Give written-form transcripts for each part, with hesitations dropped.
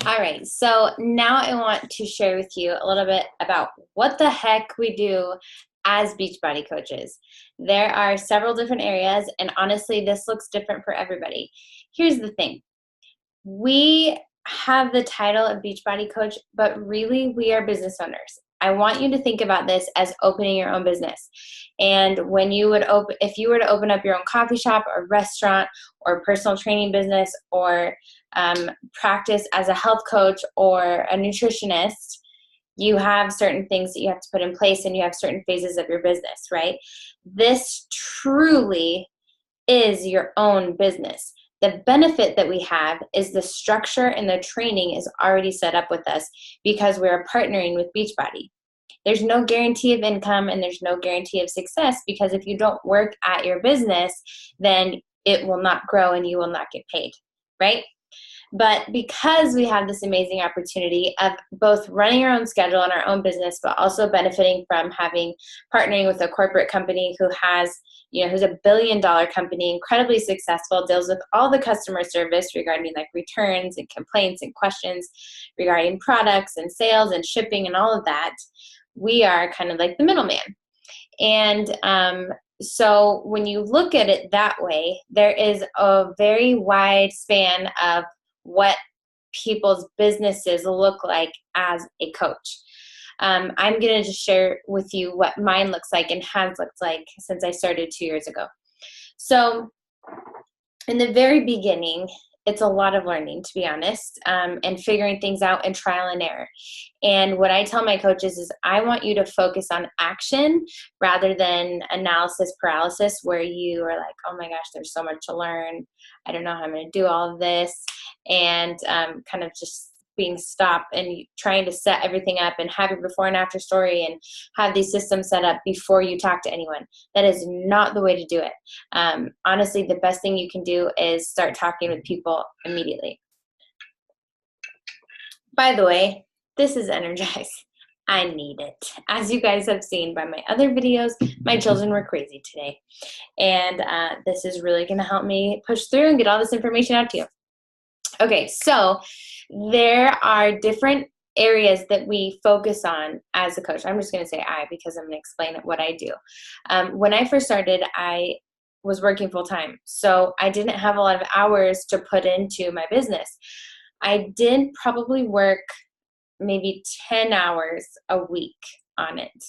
All right, so now I want to share with you a little bit about what the heck we do as Beachbody coaches. There are several different areas, and honestly, this looks different for everybody. Here's the thing. We have the title of Beachbody coach, but really we are business owners. I want you to think about this as opening your own business. And when you would if you were to open up your own coffee shop or restaurant or personal training business or practice as a health coach or a nutritionist, you have certain things that you have to put in place and you have certain phases of your business, right? This truly is your own business. The benefit that we have is the structure and the training is already set up with us because we're partnering with Beachbody. There's no guarantee of income and there's no guarantee of success because if you don't work at your business, then it will not grow and you will not get paid, right? But because we have this amazing opportunity of both running our own schedule and our own business, but also benefiting from partnering with a corporate company who has, who's a billion-dollar company, incredibly successful, deals with all the customer service regarding like returns and complaints and questions regarding products and sales and shipping and all of that, we are kind of like the middleman. And so when you look at it that way, there is a very wide span of what people's businesses look like as a coach. I'm going to just share with you what mine looks like and has looked like since I started 2 years ago. So in the very beginning, it's a lot of learning, to be honest, and figuring things out and trial and error. And what I tell my coaches is I want you to focus on action rather than analysis paralysis, where you are like, oh my gosh, there's so much to learn. I don't know how I'm going to do all of this. And kind of just being stopped and trying to set everything up and have your before and after story and have these systems set up before you talk to anyone. That is not the way to do it. Honestly, the best thing you can do is start talking with people immediately. By the way, this is Energize. I need it. As you guys have seen by my other videos, my children were crazy today. And this is really going to help me push through and get all this information out to you. Okay, so there are different areas that we focus on as a coach. I'm just going to say I because I'm going to explain what I do. When I first started, I was working full time, so I didn't have a lot of hours to put into my business. I did probably work maybe 10 hours a week on it,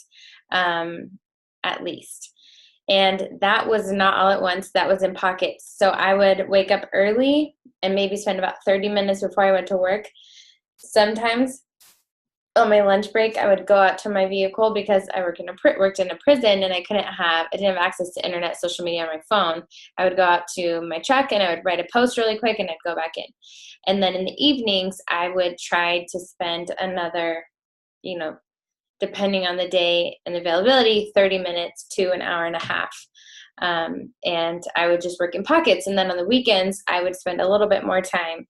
at least. And that was not all at once. That was in pockets. So I would wake up early and maybe spend about 30 minutes before I went to work. Sometimes on my lunch break, I would go out to my vehicle because I worked in a prison and I didn't have access to internet, social media on my phone. I would go out to my truck and I would write a post really quick and I'd go back in. And then in the evenings, I would try to spend another, depending on the day and availability, 30 minutes to an hour and a half. And I would just work in pockets. And then on the weekends, I would spend a little bit more time.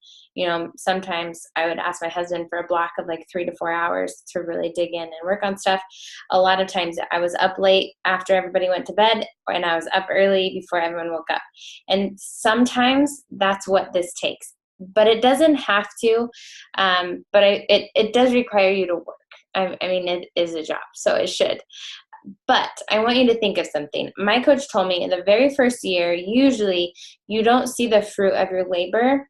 Sometimes I would ask my husband for a block of like 3 to 4 hours to really dig in and work on stuff. A lot of times I was up late after everybody went to bed and I was up early before everyone woke up. And sometimes that's what this takes. But it doesn't have to, but it does require you to work. I mean, it is a job, so it should. But I want you to think of something. My coach told me in the very first year, usually you don't see the fruit of your labor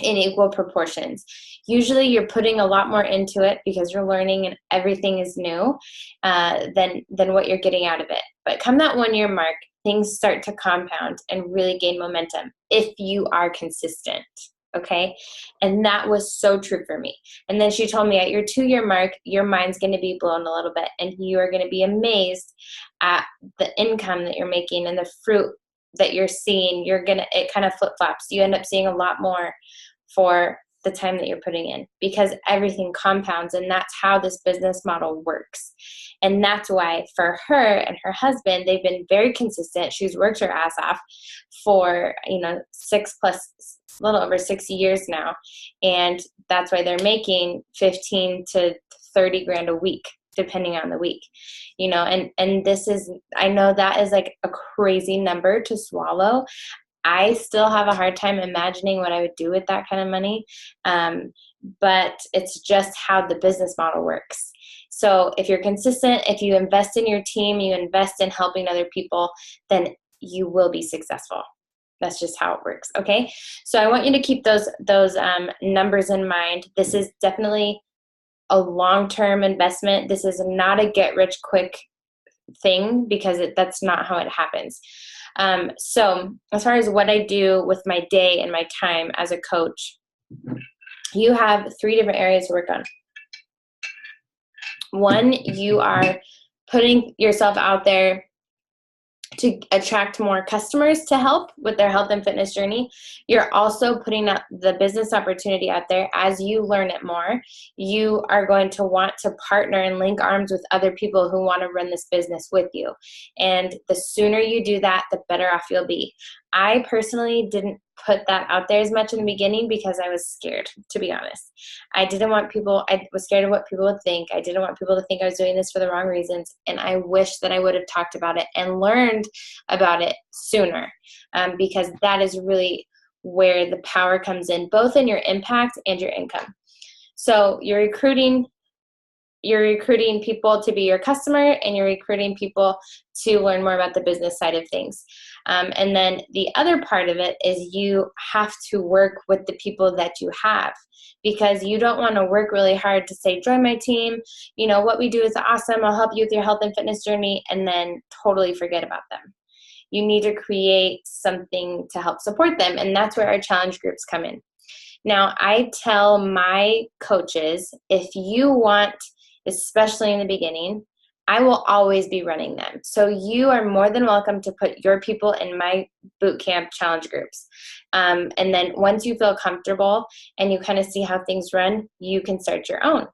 in equal proportions. Usually you're putting a lot more into it because you're learning and everything is new than what you're getting out of it. But come that 1 year mark, things start to compound and really gain momentum if you are consistent. Okay. And that was so true for me. And then she told me at your 2 year mark, your mind's going to be blown a little bit and you are going to be amazed at the income that you're making and the fruit that you're seeing. It kind of flip flops. You end up seeing a lot more for the time that you're putting in because everything compounds, and that's how this business model works. And that's why for her and her husband, they've been very consistent. She's worked her ass off for, 6+ a little over 60 years now. And that's why they're making 15 to 30 grand a week, depending on the week, and this is, I know that is like a crazy number to swallow. I still have a hard time imagining what I would do with that kind of money, but it's just how the business model works. So if you're consistent, if you invest in your team, you invest in helping other people, then you will be successful. That's just how it works, okay? So I want you to keep those numbers in mind. This is definitely a long-term investment. This is not a get-rich-quick thing, because that's not how it happens. So as far as what I do with my day and my time as a coach, you have 3 different areas to work on. One, you are putting yourself out there to attract more customers to help with their health and fitness journey. You're also putting up the business opportunity out there. As you learn it more, you are going to want to partner and link arms with other people who want to run this business with you. And the sooner you do that, the better off you'll be. I personally didn't put that out there as much in the beginning because I was scared, to be honest. I was scared of what people would think. I didn't want people to think I was doing this for the wrong reasons. And I wish that I would have talked about it and learned about it sooner, because that is really where the power comes in, both in your impact and your income. So you're recruiting people to be your customer, and you're recruiting people to learn more about the business side of things. And then the other part of it is you have to work with the people that you have, because you don't want to work really hard to say, join my team, what we do is awesome, I'll help you with your health and fitness journey, and then totally forget about them. You need to create something to help support them, and that's where our challenge groups come in. Now, I tell my coaches, if you want, especially in the beginning, I will always be running them. So you are more than welcome to put your people in my boot camp challenge groups. And then once you feel comfortable and you kind of see how things run, you can start your own.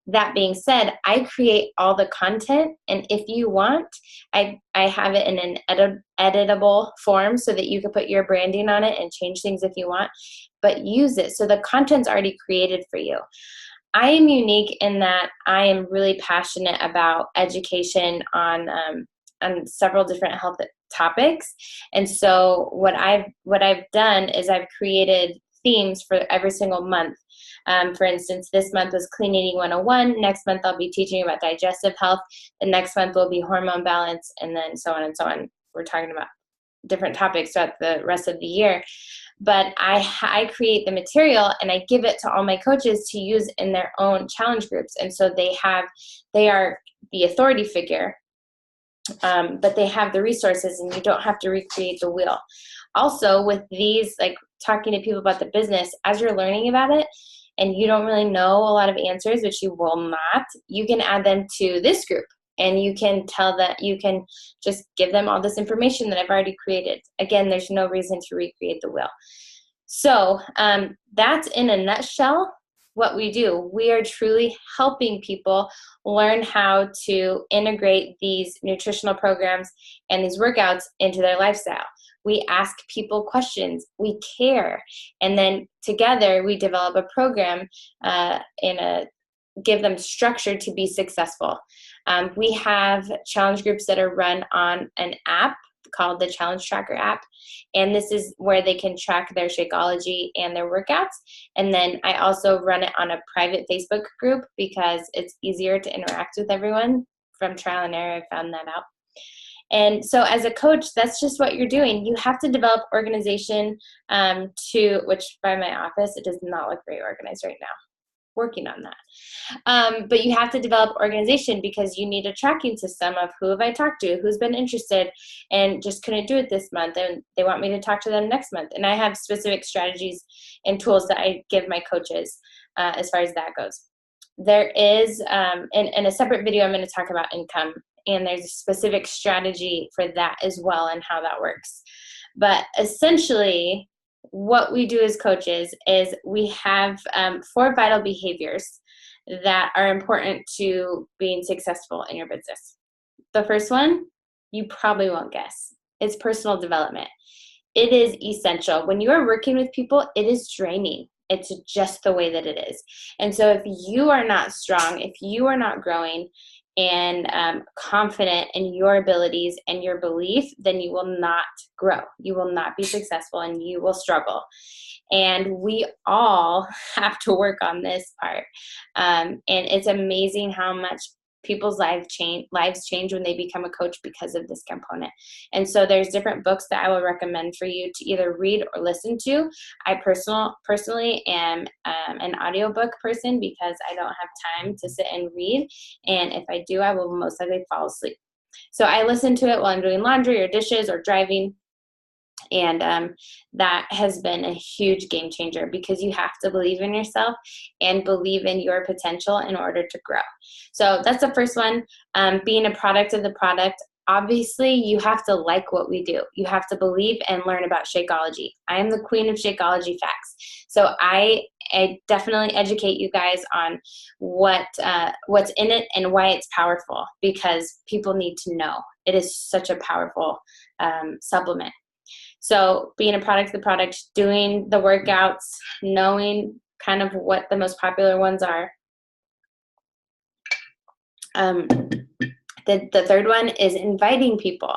That being said, I create all the content, and if you want, I have it in an editable form so that you can put your branding on it and change things if you want, but use it. So the content's already created for you. I am unique in that I am really passionate about education on several different health topics. And so what I've done is I've created themes for every single month. For instance, this month was Clean Eating 101. Next month, I'll be teaching about digestive health. The next month will be hormone balance, and then so on and so on. We're talking about different topics throughout the rest of the year. But I create the material and I give it to all my coaches to use in their own challenge groups. And so they are the authority figure, but they have the resources, and you don't have to recreate the wheel. Also, with these, like talking to people about the business, as you're learning about it and you don't really know a lot of answers, which you will not, you can add them to this group. And you can just give them all this information that I've already created. Again, there's no reason to recreate the wheel. So that's in a nutshell what we do. We are truly helping people learn how to integrate these nutritional programs and these workouts into their lifestyle. We ask people questions. We care. And then together we develop a program give them structure to be successful. We have challenge groups that are run on an app called the Challenge Tracker app, and this is where they can track their Shakeology and their workouts. And then I also run it on a private Facebook group because it's easier to interact with everyone. From trial and error, I found that out. And so as a coach, that's just what you're doing. You have to develop organization which by my office, it does not look very organized right now. Working on that. But you have to develop organization because you need a tracking system of who have I talked to, who's been interested, and just couldn't do it this month, and they want me to talk to them next month. And I have specific strategies and tools that I give my coaches as far as that goes. There is, in a separate video, I'm going to talk about income, and there's a specific strategy for that as well and how that works. But essentially, what we do as coaches is we have 4 vital behaviors that are important to being successful in your business. The first one, you probably won't guess. It's personal development. It is essential. When you are working with people, it is draining. It's just the way that it is. And so if you are not strong, if you are not growing, and confident in your abilities and your belief, then you will not grow. You will not be successful, and you will struggle. And we all have to work on this part. And it's amazing how much people's lives change when they become a coach because of this component. And so there's different books that I will recommend for you to either read or listen to. I personally am an audiobook person because I don't have time to sit and read. And if I do, I will most likely fall asleep. So I listen to it while I'm doing laundry or dishes or driving. And that has been a huge game changer, because you have to believe in yourself and believe in your potential in order to grow. So that's the first one, being a product of the product. Obviously, you have to like what we do. You have to believe and learn about Shakeology. I am the queen of Shakeology facts. So I definitely educate you guys on what's in it and why it's powerful, because people need to know. It is such a powerful supplement. So being a product of the product, doing the workouts, knowing kind of what the most popular ones are. The third one is inviting people.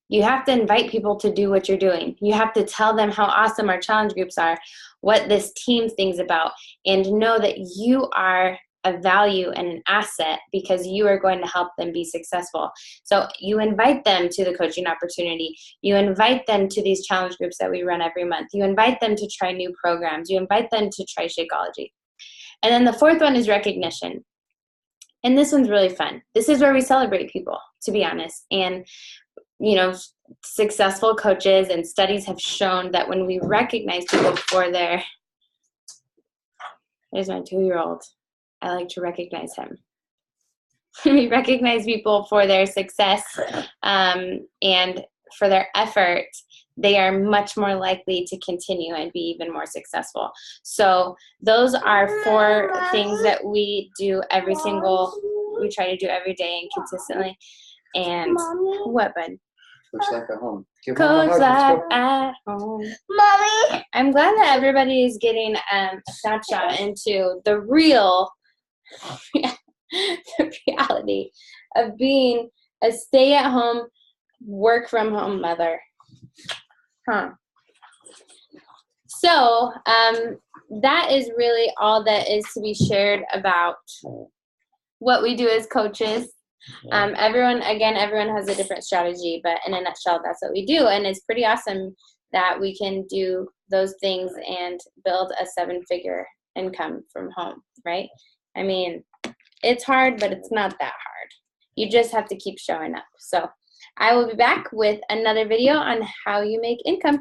You have to invite people to do what you're doing. You have to tell them how awesome our challenge groups are, what this team thinks about, and know that you are a value and an asset, because you are going to help them be successful. So you invite them to the coaching opportunity. You invite them to these challenge groups that we run every month. You invite them to try new programs. You invite them to try Shakeology. And then the fourth one is recognition. And this one's really fun. This is where we celebrate people, to be honest. And, you know, successful coaches and studies have shown that when we recognize people for there's my 2-year-old. I like to recognize him. We recognize people for their success and for their effort. They are much more likely to continue and be even more successful. So those are 4 things that we try to do every day and consistently. And what, bud? Coach Life at Home. Coach Life at Home. Mommy. I'm glad that everybody is getting a snapshot into the reality of being a stay-at-home, work-from-home mother. So that is really all that is to be shared about what we do as coaches. Everyone has a different strategy, but in a nutshell, that's what we do. And it's pretty awesome that we can do those things and build a 7-figure income from home, right? I mean, it's hard, but it's not that hard. You just have to keep showing up. So I will be back with another video on how you make income.